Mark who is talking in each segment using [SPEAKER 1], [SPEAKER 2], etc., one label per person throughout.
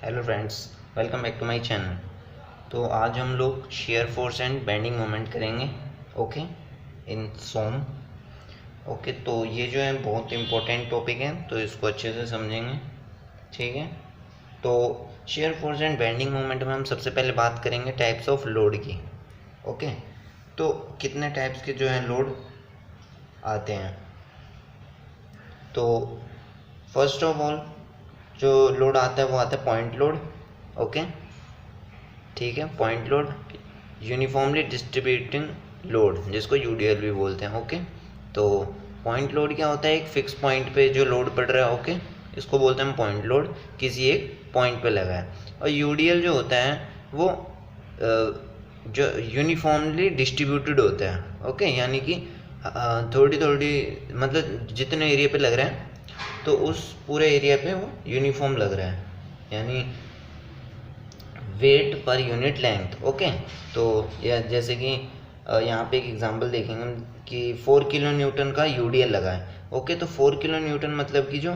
[SPEAKER 1] Hello friends, welcome back to my channel. तो आज हम लोग shear force and bending moment करेंगे। ओके, इन सोम। ओके, तो ये जो है बहुत इम्पोर्टेंट टॉपिक है, तो इसको अच्छे से समझेंगे। ठीक है, तो shear force and bending moment में हम सबसे पहले बात करेंगे टाइप्स ऑफ लोड की। ओके, तो कितने टाइप्स के जो है लोड आते हैं। तो फर्स्ट ऑफ ऑल जो लोड आता है वो आता है पॉइंट लोड। ओके, ठीक है, point load, uniformly distributing load, जिसको यूडीएल भी बोलते हैं। ओके, तो पॉइंट लोड क्या होता है? एक फिक्स पॉइंट पे जो लोड पड़ रहा है। ओके, इसको बोलते हैं पॉइंट लोड, किसी एक पॉइंट पे लगा है। और यूडीएल जो होता है वो जो यूनिफॉर्मली डिस्ट्रीब्यूटेड होता है। ओके, यानी कि थोड़ी थोड़ी, मतलब जितने एरिया पे लग रहा है तो उस पूरे एरिया पे वो यूनिफॉर्म लग रहा है, यानी wait per unit length. Okay, तो या जैसे कि यहाँ पे एक एग्जांपल देखेंगे हम कि 4 किलो न्यूटन का यूडीएल लगा है। ओके, तो 4 किलो न्यूटन मतलब कि जो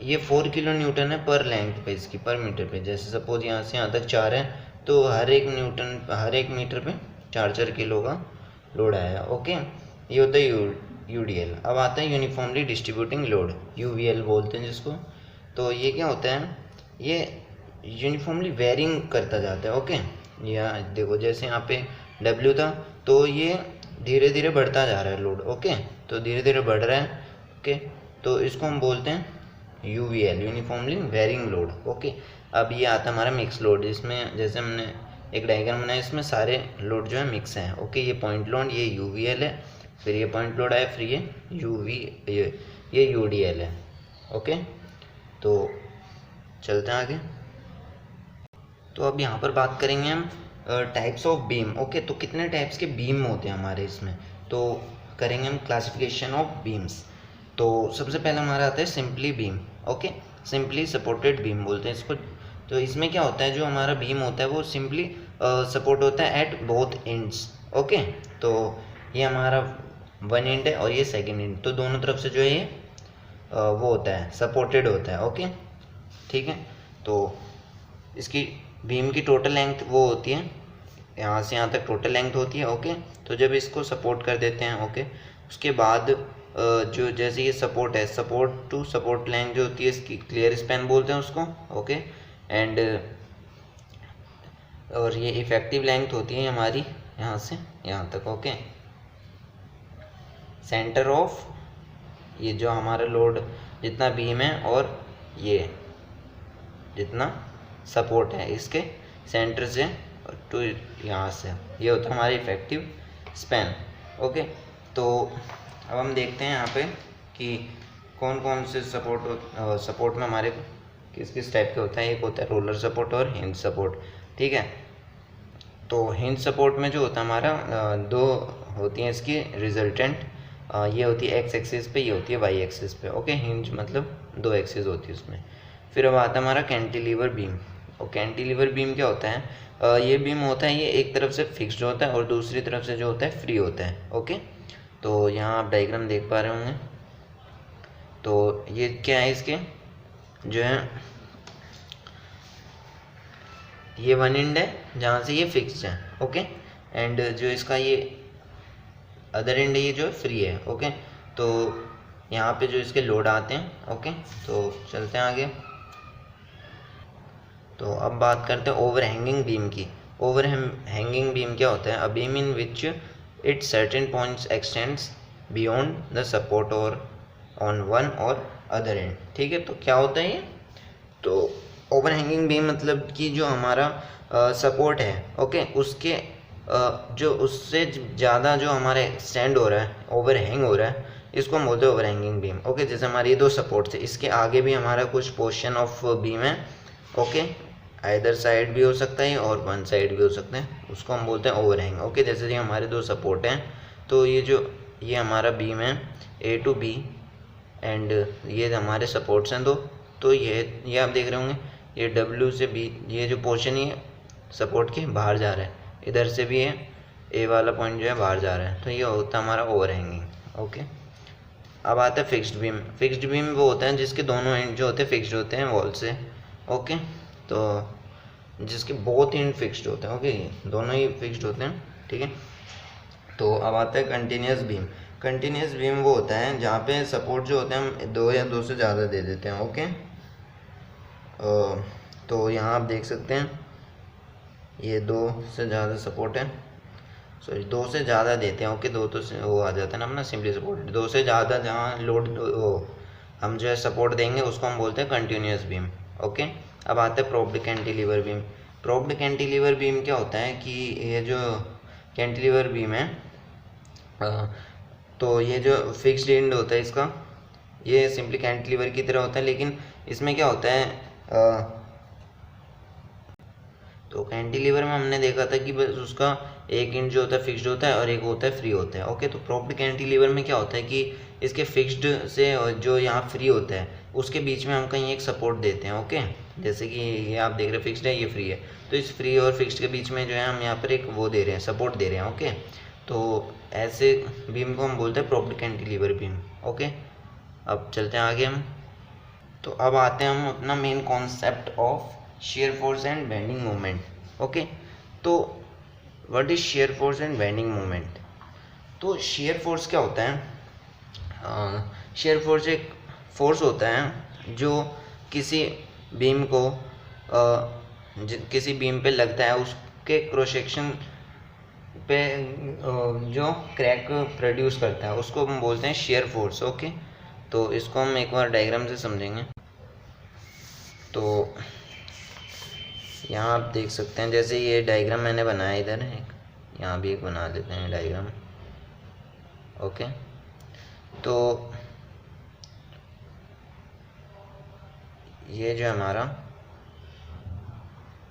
[SPEAKER 1] ये 4 किलो न्यूटन है पर लेंथ पे, इसकी पर मीटर पे। जैसे सपोज यहाँ से यहाँ तक 4 है, तो हर एक मीटर पे 4 किलो का लोड आया। ओके, ये होता है यूडीएल। अब आता है यूनिफॉर्मली डिस्ट्रीब्यूटिंग लोड, यूवीएल बोलते हैं जिसको। तो ये क्या होता है? ये यूनिफॉर्मली वेरिंग करता जाता है। ओके, या देखो जैसे यहाँ पे डब्ल्यू था, तो ये धीरे धीरे बढ़ता जा रहा है लोड। ओके, तो धीरे धीरे बढ़ रहा है। ओके, तो इसको हम बोलते हैं UVL, uniformly varying load. Okay, अब ये आता है हमारा मिक्स लोड, जिसमें जैसे हमने एक डायग्राम बनाया, इसमें सारे लोड जो है मिक्स हैं। ओके, ये पॉइंट लोड, ये यूवीएल है, फिर ये पॉइंट लोड है, फिर ये यूडीएल है। ओके, तो चलते हैं आगे। तो अब यहाँ पर बात करेंगे हम टाइप्स ऑफ बीम। ओके, तो कितने टाइप्स के बीम होते हैं हमारे इसमें, तो करेंगे हम क्लासिफिकेशन ऑफ बीम्स। तो सबसे पहले हमारा आता है simply beam. Okay, simply supported beam बोलते हैं इसको। तो इसमें क्या होता है, जो हमारा बीम होता है वो सिंपली सपोर्ट होता है एट बोथ एंड्स। ओके, तो ये हमारा वन एंड है और ये सेकेंड एंड, तो दोनों तरफ से जो है ये वो होता है, सपोर्टेड होता है। ओके, ठीक है, तो इसकी बीम की टोटल लेंथ वो होती है, यहाँ से यहाँ तक टोटल लेंथ होती है। ओके, तो जब इसको सपोर्ट कर देते हैं, ओके, उसके बाद जो जैसे ये सपोर्ट है, सपोर्ट टू सपोर्ट लेंथ जो होती है इसकी क्लियर स्पैन बोलते हैं उसको। ओके, एंड और ये इफेक्टिव लेंथ होती है हमारी यहाँ से यहाँ तक। ओके, सेंटर ऑफ, ये जो हमारा लोड जितना बीम है और ये जितना सपोर्ट है, इसके सेंटर से टू यहाँ से, ये होता है हमारा इफेक्टिव स्पैन। ओके, तो अब हम देखते हैं यहाँ पे कि कौन कौन से सपोर्ट में हमारे किस किस टाइप के होता है। एक होता है रोलर सपोर्ट और हिंज सपोर्ट। ठीक है, तो हिंज सपोर्ट में जो होता है हमारा दो होती हैं इसकी रिजल्टेंट, ये होती है एक्स एक्सिस पे, ये होती है वाई एक्सिस पे। ओके, हिंज मतलब दो एक्सिस होती है उसमें। फिर अब आता है हमारा कैंटिलीवर बीम। और कैंटिलीवर बीम क्या होता है? ये बीम होता है, ये एक तरफ से फिक्स्ड होता है और दूसरी तरफ से जो होता है फ्री होता है। ओके, तो यहाँ आप डायग्राम देख पा रहे होंगे। तो ये क्या है, इसके जो है ये वन एंड है जहाँ से ये फिक्स्ड है। ओके, एंड जो इसका ये अदर एंड है, ये जो फ्री है। ओके, तो यहाँ पे जो इसके लोड आते हैं। ओके, तो चलते हैं आगे। तो अब बात करते हैं ओवर हैंगिंग बीम की। ओवर हैंगिंग बीम क्या होता है? A beam in which it certain points x tends beyond the support और ऑन वन और अदर एंड। ठीक है, तो क्या होता है ये? तो ओवर हैंगिंग बीम मतलब कि जो हमारा सपोर्ट है, ओके, उसके जो उससे ज़्यादा जो हमारा एक्सटेंड हो रहा है, ओवर हैंग हो रहा है, इसको हम बोलते हैं ओवर हैंगिंग बीम। ओके, जैसे हमारे ये दो सपोर्ट्स है, इसके आगे भी हमारा कुछ पोर्शन ऑफ बीम है। ओके, आइदर साइड भी हो सकता है और वन साइड भी हो सकता है, उसको हम बोलते हैं ओवरहैंग। ओके, जैसे ये हमारे दो सपोर्ट हैं, तो ये हमारा बीम है ए टू बी, एंड ये हमारे सपोर्ट्स हैं दो। तो ये आप देख रहे होंगे, ये डब्ल्यू से बी, ये जो पोर्शन ये सपोर्ट के बाहर जा रहा है, इधर से भी ये ए वाला पॉइंट जो है बाहर जा रहा है, तो ये होता है हमारा ओवरहैंगिंग। ओके, अब आता है फिक्स्ड बीम। फिक्स्ड बीम वो होता है जिसके दोनों एंड जो होते हैं फिक्स्ड होते हैं वॉल से। ओके, तो जिसके बहुत ही फिक्स्ड होते हैं, ओके, दोनों ही फिक्स्ड होते हैं, ठीक है। तो अब आता है कंटिन्यूस बीम। कंटिन्यूस बीम वो होता है जहाँ पे सपोर्ट जो होते हैं हम 2 या 2 से ज़्यादा दे देते हैं, ओके। तो यहाँ आप देख सकते हैं ये 2 से ज़्यादा सपोर्ट है, सॉरी 2 से ज़्यादा देते हैं, ओके। 2 तो से वो आ जाता है ना अपना सिंपली सपोर्ट। 2 से ज़्यादा जहाँ लोड हम जो है सपोर्ट देंगे उसको हम बोलते हैं कंटिन्यूस बीम, ओके। अब आता है प्रोप्ड कैंटिलीवर बीम। प्रोप्ड कैंटिलीवर बीम क्या होता है कि ये जो कैंटिलीवर बीम है तो ये जो फिक्स्ड एंड होता है इसका, ये सिंपली कैंटिलीवर की तरह होता है, लेकिन इसमें क्या होता है तो कैंटिलीवर में हमने देखा था कि बस उसका एक एंड जो होता है फिक्स्ड होता है और एक होता है फ्री होता है, ओके। तो प्रोप्ड कैंटिलीवर में क्या होता है कि इसके फिक्स्ड से जो यहाँ फ्री होता है उसके बीच में हम कहीं एक सपोर्ट देते हैं, ओके। जैसे कि ये आप देख रहे हैं फिक्स्ड है, ये फ्री है, तो इस फ्री और फिक्स्ड के बीच में जो है हम यहाँ पर एक वो दे रहे हैं, सपोर्ट दे रहे हैं, ओके। तो ऐसे बीम को हम बोलते हैं प्रोप्ड कैंटिलीवर बीम, ओके। अब चलते हैं आगे हम। तो अब आते हैं हम अपना main concept of shear force and bending moment, okay. तो what is shear force and bending moment? तो shear force क्या होता है? shear force एक फोर्स होता है जो किसी बीम को किसी बीम पे लगता है, उसके क्रॉस सेक्शन पे जो क्रैक प्रोड्यूस करता है उसको हम बोलते हैं shear force, ओके। तो इसको हम एक बार डायग्राम से समझेंगे। तो यहाँ आप देख सकते हैं, जैसे ये डायग्राम मैंने बनाया इधर एक, यहाँ भी एक बना लेते हैं डायग्राम, ओके। तो ये जो हमारा,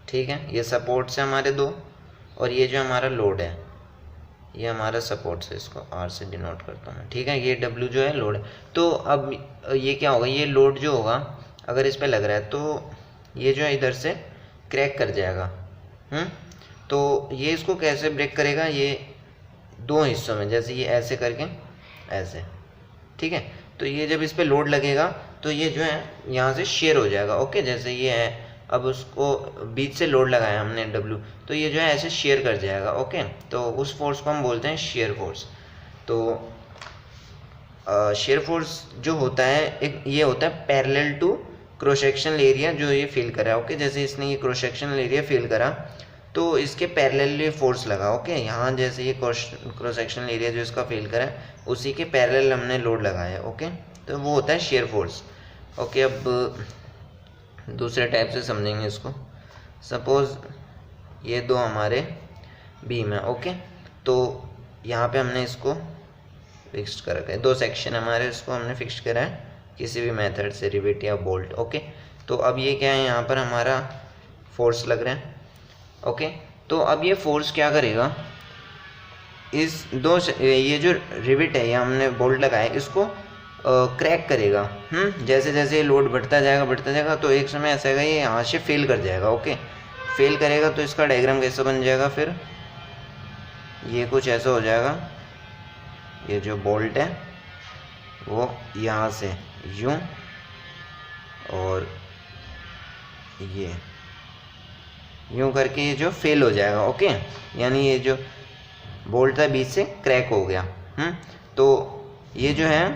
[SPEAKER 1] ठीक है, ये सपोर्ट से हमारे 2 और ये जो हमारा लोड है ये हमारा सपोर्ट से, इसको R से डिनोट करता हूँ, ठीक है। ये W जो है लोड है। तो अब ये क्या होगा, ये लोड जो होगा अगर इस पर लग रहा है तो ये जो है इधर से क्रैक कर जाएगा, तो ये इसको कैसे ब्रेक करेगा, ये 2 हिस्सों में, जैसे ये ऐसे करके ऐसे, ठीक है। तो ये जब इस पे लोड लगेगा तो ये जो है यहाँ से शेयर हो जाएगा, ओके। जैसे ये है, अब उसको बीच से लोड लगाया हमने W, तो ये जो है ऐसे शेयर कर जाएगा, ओके। तो उस फोर्स को हम बोलते हैं शेयर फोर्स। तो शेयर फोर्स जो होता है एक ये होता है parallel to cross sectional area जो ये फील करा, ओके। जैसे इसने ये क्रॉस सेक्शनल एरिया फील करा तो इसके पैरेलल फोर्स लगा, ओके। यहाँ जैसे ये क्रॉस सेक्शनल एरिया जो इसका फील करा है उसी के पैरेलल हमने लोड लगाया, ओके। तो वो होता है शेयर फोर्स, ओके। अब दूसरे टाइप से समझेंगे इसको। सपोज ये 2 हमारे बीम है, ओके। तो यहाँ पे हमने इसको फिक्स कर रखा है, 2 सेक्शन हमारे, इसको हमने फिक्स करा है किसी भी मेथड से, रिवेट या बोल्ट, ओके। तो अब ये क्या है, यहाँ पर हमारा फोर्स लग रहा है, ओके। तो अब ये फोर्स क्या करेगा, इस ये जो रिवेट है या हमने बोल्ट लगाया इसको क्रैक करेगा, जैसे जैसे लोड बढ़ता जाएगा तो एक समय ऐसा आएगा ये यहाँ से फेल कर जाएगा, ओके। फेल करेगा तो इसका डायग्राम कैसा बन जाएगा, फिर ये कुछ ऐसा हो जाएगा, ये जो बोल्ट है वो यहाँ से यूं और ये यूं करके ये जो फेल हो जाएगा, ओके। यानी ये जो बोल्ट था बीच से क्रैक हो गया, तो ये जो है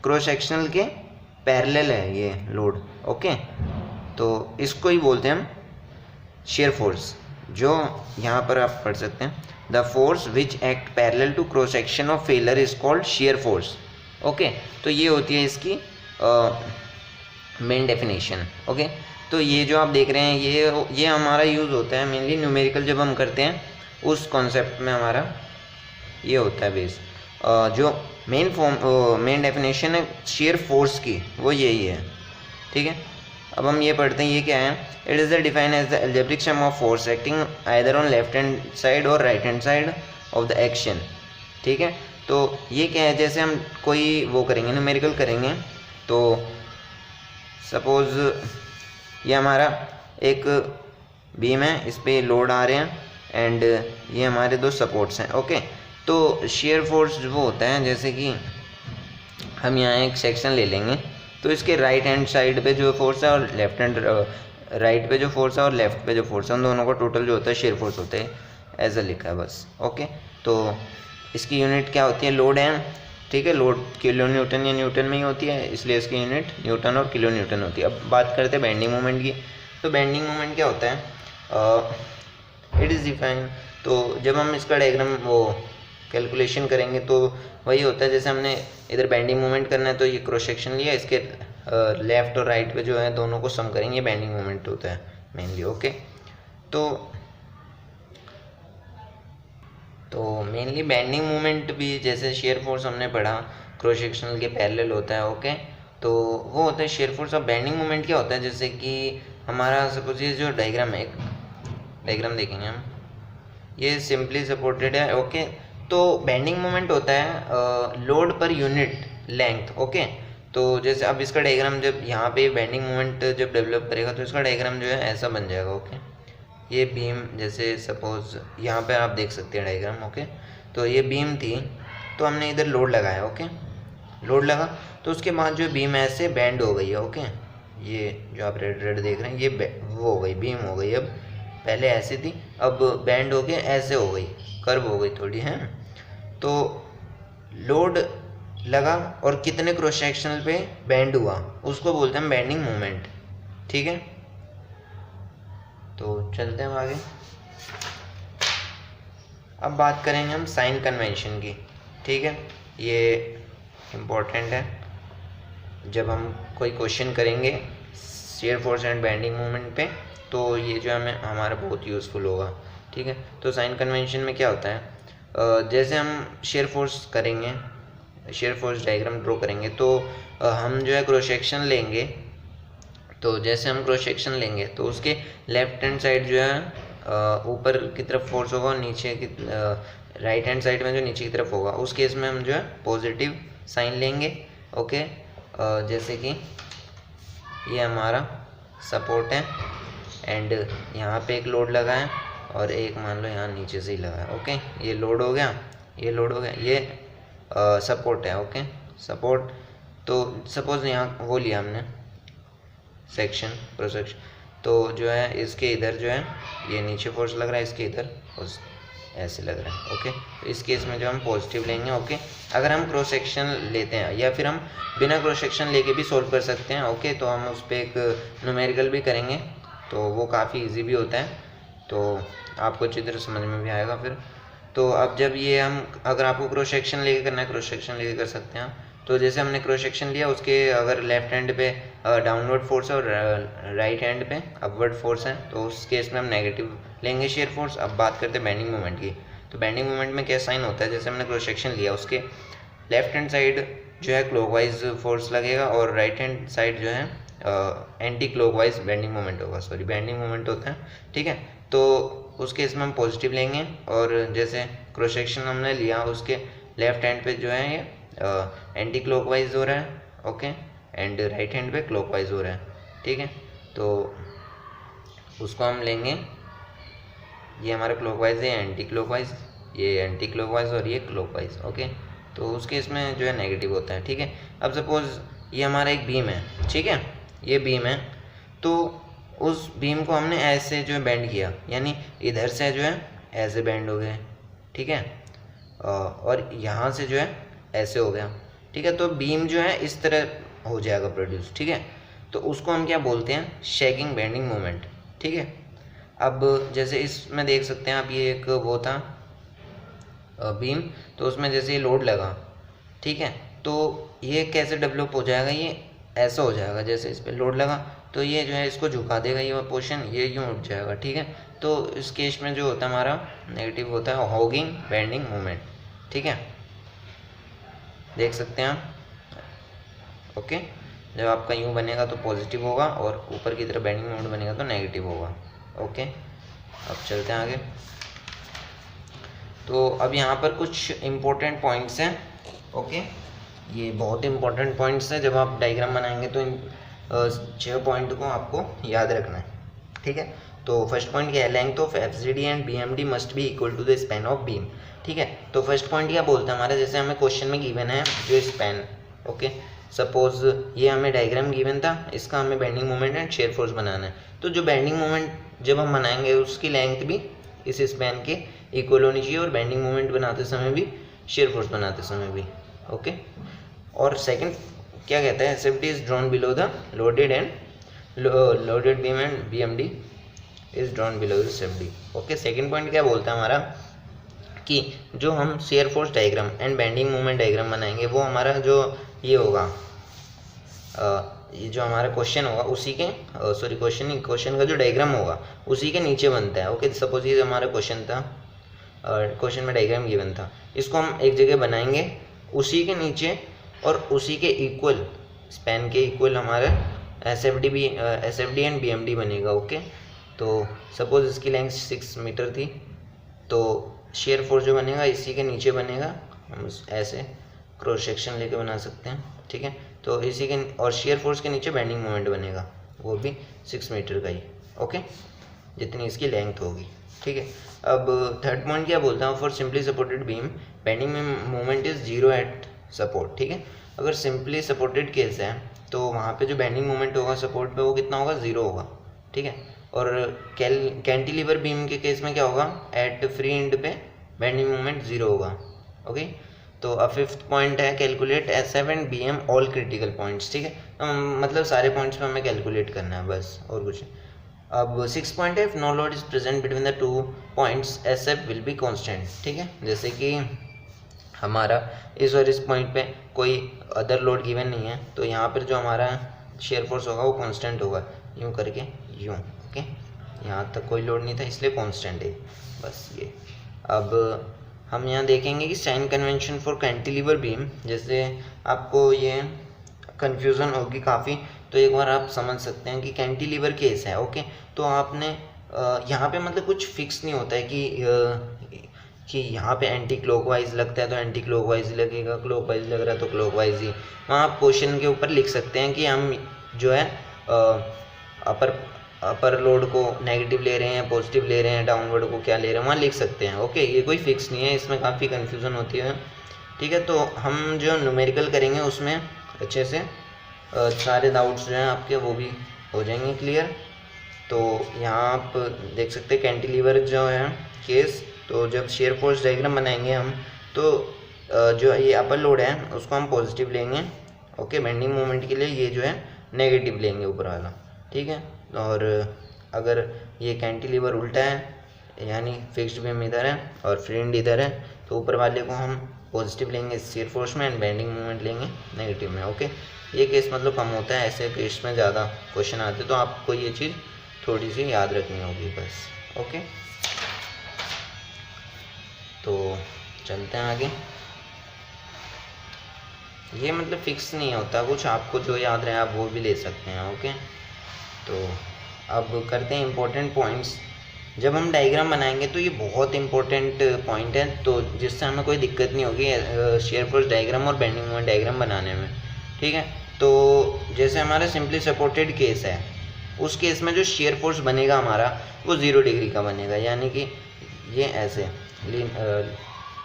[SPEAKER 1] क्रॉस सेक्शनल के पैरेलल है ये लोड, ओके। तो इसको ही बोलते हैं हम शेयर फोर्स, जो यहाँ पर आप पढ़ सकते हैं, the force which act parallel to cross section of failure is called shear force, okay. तो ये होती है इसकी मेन डेफिनेशन, ओके। तो ये जो आप देख रहे हैं ये हमारा यूज़ होता है मेनली न्यूमेरिकल जब हम करते हैं उस कॉन्सेप्ट में हमारा ये होता है बेस। जो मेन डेफिनेशन है शेयर फोर्स की वो यही है, ठीक है। अब हम ये पढ़ते हैं, ये क्या है, it is the define as the algebraic sum of force acting either on left hand side और right hand side of the action, ठीक है। तो ये क्या है, जैसे हम कोई वो करेंगे न्यूमेरिकल करेंगे, तो सपोज़ ये हमारा एक बीम है, इस पे लोड आ रहे हैं एंड ये हमारे 2 सपोर्ट्स हैं, ओके। तो शेयर फोर्स वो होता है, जैसे कि हम यहाँ एक सेक्शन ले लेंगे तो इसके राइट हैंड साइड पे जो फोर्स है और लेफ्ट हैंड राइट पे जो फोर्स है और लेफ्ट पे जो फोर्स है उन दोनों का टोटल जो होता है शेयर फोर्स होता है, ऐसा लिखा है बस। ओके, तो इसकी यूनिट क्या होती है, लोड है, ठीक है। लोड किलो न्यूटन या न्यूटन में ही होती है, इसलिए इसकी यूनिट न्यूटन और किलो न्यूटन होती है। अब बात करते हैं बेंडिंग मोमेंट की। तो बेंडिंग मोमेंट क्या होता है, इट इज़ डिफाइन। तो जब हम इसका डायग्राम वो कैलकुलेशन करेंगे तो वही होता है, जैसे हमने इधर बेंडिंग मोमेंट करना है तो ये क्रॉस सेक्शन लिया, इसके लेफ्ट और राइट पे जो है दोनों को सम करेंगे, बेंडिंग मोमेंट होता है मेनली। ओके, तो मेनली बेंडिंग मोमेंट भी जैसे शेयर फोर्स हमने पढ़ा क्रॉस सेक्शनल के पैरेलल होता है। ओके, तो वो होता है शेयर फोर्स। अब बेंडिंग मोमेंट क्या होता है, जैसे कि हमारा सपोज ये जो डायग्राम है, एक डायग्राम देखेंगे हम, ये सिंपली सपोर्टेड है। ओके, तो बेंडिंग मोमेंट होता है load per unit length. Okay, तो जैसे अब इसका डायग्राम जब यहाँ पे बेंडिंग मोमेंट जब डेवलप करेगा तो इसका डायग्राम जो है ऐसा बन जाएगा। ओके, ये बीम जैसे सपोज यहाँ पे आप देख सकते हैं डायग्राम। ओके, तो ये बीम थी, तो हमने इधर लोड लगाया। ओके, लोड लगा तो उसके बाद जो बीम ऐसे बेंड हो गई है। ओके, ये जो आप रेड रेड देख रहे हैं ये वो हो गई, बीम हो गई। अब पहले ऐसे थी, अब बेंड हो के ऐसे हो गई, कर्व हो गई थोड़ी, है। तो लोड लगा और कितने क्रॉस सेक्शनल पे बेंड हुआ उसको बोलते हैं बेंडिंग मोमेंट, ठीक है। तो चलते हैं आगे। अब बात करेंगे हम साइन कन्वेंशन की, ठीक है। ये इम्पोर्टेंट है, जब हम कोई क्वेश्चन करेंगे share force and bending moment पे तो ये जो हमें हमारा बहुत यूज़फुल होगा, ठीक है। तो साइन कन्वेंशन में क्या होता है, जैसे हम शेयर फोर्स करेंगे, शेयर फोर्स डायग्राम ड्रॉ करेंगे तो हम जो है क्रॉस सेक्शन लेंगे। तो जैसे हम क्रॉस सेक्शन लेंगे तो उसके लेफ्ट हैंड साइड जो है ऊपर की तरफ फोर्स होगा और नीचे की राइट हैंड साइड में जो नीचे की तरफ होगा, उस केस में हम जो है पॉजिटिव साइन लेंगे। ओके, जैसे कि ये हमारा सपोर्ट है एंड यहाँ पे एक लोड लगा है और एक मान लो यहाँ नीचे से ही लगा है। ओके, ये लोड हो गया, ये लोड हो गया, ये सपोर्ट है। Okay, support. तो सपोज यहाँ वो लिया हमने सेक्शन प्रोसेक्शन, तो जो है इसके इधर जो है ये नीचे फोर्स लग रहा है, इसके इधर उस ऐसे लग रहा है। ओके, तो इस केस में जो हम पॉजिटिव लेंगे। ओके, अगर हम क्रॉस सेक्शन लेते हैं या फिर हम बिना क्रॉस सेक्शन लेके भी सोल्व कर सकते हैं। ओके, तो हम उस पर एक न्यूमेरिकल भी करेंगे तो वो काफ़ी इजी भी होता है, तो आपको चित्र समझ में भी आएगा फिर। तो अब जब ये हम अगर आपको क्रॉस सेक्शन लेके करना है, क्रॉस सेक्शन लेके कर सकते हैं। तो जैसे हमने क्रॉस सेक्शन लिया, उसके अगर लेफ्ट हैंड पे डाउनवर्ड फोर्स है और राइट हैंड पे अपवर्ड फोर्स है, तो उस केस में हम नेगेटिव लेंगे शेयर फोर्स। अब बात करते हैं बेंडिंग मोमेंट की। तो बेंडिंग मोमेंट में क्या साइन होता है, जैसे हमने क्रॉस सेक्शन लिया, उसके लेफ्ट हैंड साइड जो है क्लॉकवाइज फोर्स लगेगा और राइट हैंड साइड जो है एंटी क्लॉकवाइज बेंडिंग मोमेंट होगा, सॉरी बेंडिंग मोमेंट होता है, ठीक है। तो उस केस में हम पॉजिटिव लेंगे और जैसे क्रॉस सेक्शन हमने लिया उसके लेफ्ट हैंड पे जो है ये एंटी क्लॉकवाइज हो रहा है। ओके, एंड राइट हैंड पे क्लॉकवाइज हो रहा है, ठीक है। तो उसको हम लेंगे, ये हमारा क्लॉकवाइज है, एंटी क्लॉकवाइज, ये एंटी क्लॉकवाइज और ये क्लॉकवाइज। ओके, तो उस केस में जो है नेगेटिव होता है, ठीक है। अब सपोज ये हमारा एक बीम है, ठीक है, ये बीम है, तो उस बीम को हमने ऐसे जो है बेंड किया, यानी इधर से जो है ऐसे बेंड हो गए, ठीक है, और यहाँ से जो है ऐसे हो गया, ठीक है। तो बीम जो है इस तरह हो जाएगा प्रोड्यूस, ठीक है। तो उसको हम क्या बोलते हैं, शेकिंग बेंडिंग मोमेंट, ठीक है। अब जैसे इसमें देख सकते हैं आप, ये एक वो था बीम, तो उसमें जैसे ये लोड लगा, ठीक है, तो ये कैसे डेवलप हो जाएगा, ये ऐसा हो जाएगा, जैसे इस पर लोड लगा तो ये जो है इसको झुका देगा, ये पोर्शन ये यूँ उठ जाएगा, ठीक है। तो इस केस में जो होता है हमारा नेगेटिव होता है हॉगिंग बेंडिंग मोमेंट, ठीक है, देख सकते हैं आप। ओके, जब आपका यूँ बनेगा तो पॉजिटिव होगा और ऊपर की तरफ बेंडिंग मोमेंट बनेगा तो नेगेटिव होगा। ओके, अब चलते हैं आगे। तो अब यहाँ पर कुछ इम्पोर्टेंट पॉइंट्स हैं। ओके, ये बहुत इंपॉर्टेंट पॉइंट्स हैं, जब आप डायग्राम बनाएंगे तो इन 6 पॉइंट को आपको याद रखना है, ठीक है। तो फर्स्ट पॉइंट क्या है, length of FGD and BMD must be equal to the span of beam, ठीक है। तो फर्स्ट पॉइंट क्या बोलता है हमारा, जैसे हमें क्वेश्चन में गिवन है जो स्पैन, ओके, सपोज ये हमें डायग्राम गिवन था, इसका हमें bending moment and shear force बनाना है। तो जो बेंडिंग मोमेंट जब हम बनाएंगे उसकी लेंथ भी इस स्पैन के इक्वल होनी चाहिए, और बेंडिंग मोमेंट बनाते समय भी, शेयर फोर्स बनाते समय भी। ओके, और सेकंड क्या कहता है, SFD is drawn below the loaded and loaded beam and BMD is drawn below the SFD. Okay, second point क्या बोलता है हमारा कि जो हम shear force diagram and bending moment diagram बनाएंगे वो हमारा जो ये होगा, ये जो हमारा क्वेश्चन होगा उसी के सॉरी क्वेश्चन का जो डायग्राम होगा उसी के नीचे बनता है। ओके, सपोज ये हमारा क्वेश्चन था, क्वेश्चन में डायग्राम गिवन था, इसको हम एक जगह बनाएंगे उसी के नीचे और उसी के इक्वल स्पैन के इक्वल हमारा एसएफडी एंड बीएमडी बनेगा। ओके, तो सपोज इसकी लेंथ 6 मीटर थी, तो शेयर फोर्स जो बनेगा इसी के नीचे बनेगा, हम ऐसे क्रॉस सेक्शन लेके बना सकते हैं। ठीक है, तो इसी के और शेयर फोर्स के नीचे बेंडिंग मोमेंट बनेगा, वो भी 6 मीटर का ही। ओके, जितनी इसकी लेंथ होगी। ठीक है, अब थर्ड पॉइंट क्या बोलता हूँ, for simply supported beam bending moment is 0 eight support. ठीक है, अगर सिंपली सपोर्टेड केस है तो वहाँ पे जो बेंडिंग मोमेंट होगा सपोर्ट पे वो कितना होगा, 0 होगा। ठीक है, और कैंटिलीवर बीम के केस में क्या होगा, एट फ्री एंड पे बेंडिंग मोमेंट 0 होगा। ओके, तो अब फिफ्थ पॉइंट है calculate SF and BM all critical points. ठीक है, मतलब सारे पॉइंट्स पे हमें कैलकुलेट करना है बस, और कुछ। अब 6 पॉइंट है, if no load is present between the 2 points SF will be constant. ठीक है, जैसे कि हमारा इस और इस पॉइंट पे कोई अदर लोड गिवन नहीं है, तो यहाँ पर जो हमारा शेयर फोर्स होगा वो कांस्टेंट होगा, यूँ करके यूँ। ओके, यहाँ तक कोई लोड नहीं था इसलिए कांस्टेंट है बस ये। अब हम यहाँ देखेंगे कि sign convention for cantilever beam, जैसे आपको ये कन्फ्यूज़न होगी काफ़ी, तो एक बार आप समझ सकते हैं कि कैंटिलीवर केस है। ओके, तो आपने यहाँ पे मतलब कुछ फिक्स नहीं होता है कि यहाँ पे एंटी क्लॉकवाइज लगता है तो एंटी क्लॉकवाइज लगेगा, क्लॉकवाइज लग रहा है तो क्लॉकवाइज ही। वहाँ आप क्वेश्चन के ऊपर लिख सकते हैं कि हम जो है अपर लोड को नेगेटिव ले रहे हैं, पॉजिटिव ले रहे हैं, डाउनवर्ड को क्या ले रहे हैं, वहाँ लिख सकते हैं। ओके, ये कोई फिक्स नहीं है, इसमें काफ़ी कन्फ्यूज़न होती है। ठीक है, तो हम जो न्यूमेरिकल करेंगे उसमें अच्छे से सारे डाउट्स जो हैं आपके वो भी हो जाएंगे क्लियर। तो यहाँ आप देख सकते हैं कैंटिलीवर जो है केस, तो जब शेयर फोर्स डायग्राम बनाएंगे हम, तो जो ये अपर लोड है उसको हम पॉजिटिव लेंगे। ओके, बेंडिंग मोमेंट के लिए ये जो है नेगेटिव लेंगे ऊपर वाला। ठीक है, और अगर ये कैंटिलीवर उल्टा है यानी फिक्स्ड बीम इधर है और फ्री एंड इधर है, तो ऊपर वाले को हम पॉजिटिव लेंगे शेयर फोर्स में एंड बेंडिंग मोमेंट लेंगे नेगेटिव में। ओके, ये केस मतलब कम होता है, ऐसे केस में ज़्यादा क्वेश्चन आते हैं, तो आपको ये चीज़ थोड़ी सी याद रखनी होगी बस। ओके, तो चलते हैं आगे। ये मतलब फिक्स नहीं होता कुछ, आपको जो याद रहे आप वो भी ले सकते हैं। ओके, तो अब करते हैं इम्पोर्टेंट पॉइंट्स। जब हम डायग्राम बनाएंगे तो ये बहुत इंपॉर्टेंट पॉइंट है, तो जिससे हमें कोई दिक्कत नहीं होगी शेयर फोर्स डायग्राम और बेंडिंग मोमेंट डायग्राम बनाने में। ठीक है, तो जैसे हमारा सिंपली सपोर्टेड केस है, उस केस में जो शेयर फोर्स बनेगा हमारा वो 0 डिग्री का बनेगा, यानी कि ये ऐसे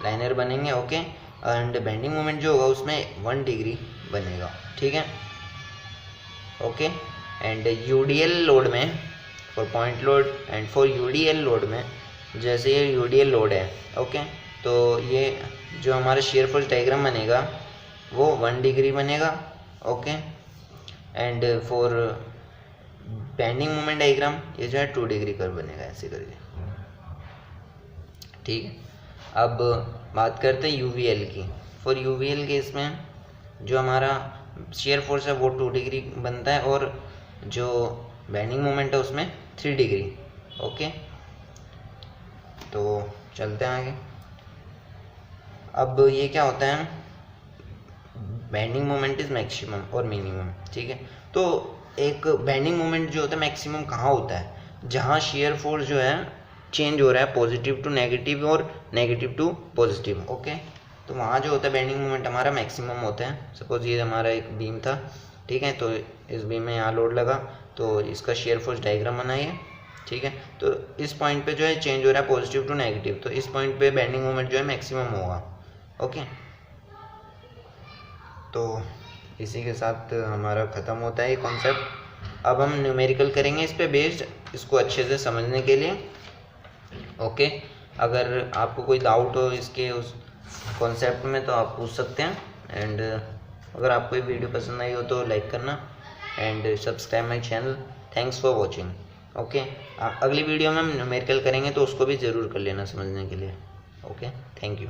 [SPEAKER 1] लाइनर बनेंगे। ओके, एंड बेंडिंग मोमेंट जो होगा उसमें 1 डिग्री बनेगा। ठीक है, ओके, एंड यूडीएल लोड में for point load and for UDL load में, जैसे ये यूडीएल लोड है, ओके, तो ये जो हमारा शेयर फोर्स डायग्राम बनेगा वो 1 डिग्री बनेगा। Okay, and for bending moment diagram ये जो है 2 डिग्री कर बनेगा ऐसे करके। ठीक है, अब बात करते हैं यूवीएल की। फॉर यूवीएल के इसमें जो हमारा शेयर फोर्स है वो 2 डिग्री बनता है और जो बेंडिंग मोमेंट है उसमें 3 डिग्री। ओके, तो चलते हैं आगे। अब ये क्या होता है, बेंडिंग मोमेंट इज मैक्सिमम और मिनिमम। ठीक है, तो एक बेंडिंग मोमेंट जो होता है मैक्सिमम कहाँ होता है, जहाँ शेयर फोर्स जो है चेंज हो रहा है पॉजिटिव टू नेगेटिव और नेगेटिव टू पॉजिटिव। ओके, तो वहाँ जो होता है बेंडिंग मोमेंट हमारा मैक्सिमम होता है। सपोज ये हमारा एक बीम था, ठीक है, तो इस बीम में यहाँ लोड लगा, तो इसका शेयर फोर्स डायग्राम बनाइए। ठीक है, तो इस पॉइंट पे जो है चेंज हो रहा है पॉजिटिव टू नेगेटिव, तो इस पॉइंट पे बेंडिंग मोमेंट जो है मैक्सिमम होगा। ओके, तो इसी के साथ हमारा ख़त्म होता है ये कॉन्सेप्ट। अब हम न्यूमेरिकल करेंगे इस पे बेस्ड, इसको अच्छे से समझने के लिए। ओके, अगर आपको कोई डाउट हो इसके उस कॉन्सेप्ट में तो आप पूछ सकते हैं। एंड अगर आपको ये वीडियो पसंद आई हो तो लाइक करना and subscribe my channel. Thanks for watching. Okay, अगली वीडियो में हम न्यूमेरिकल करेंगे तो उसको भी ज़रूर कर लेना समझने के लिए। Okay, thank you.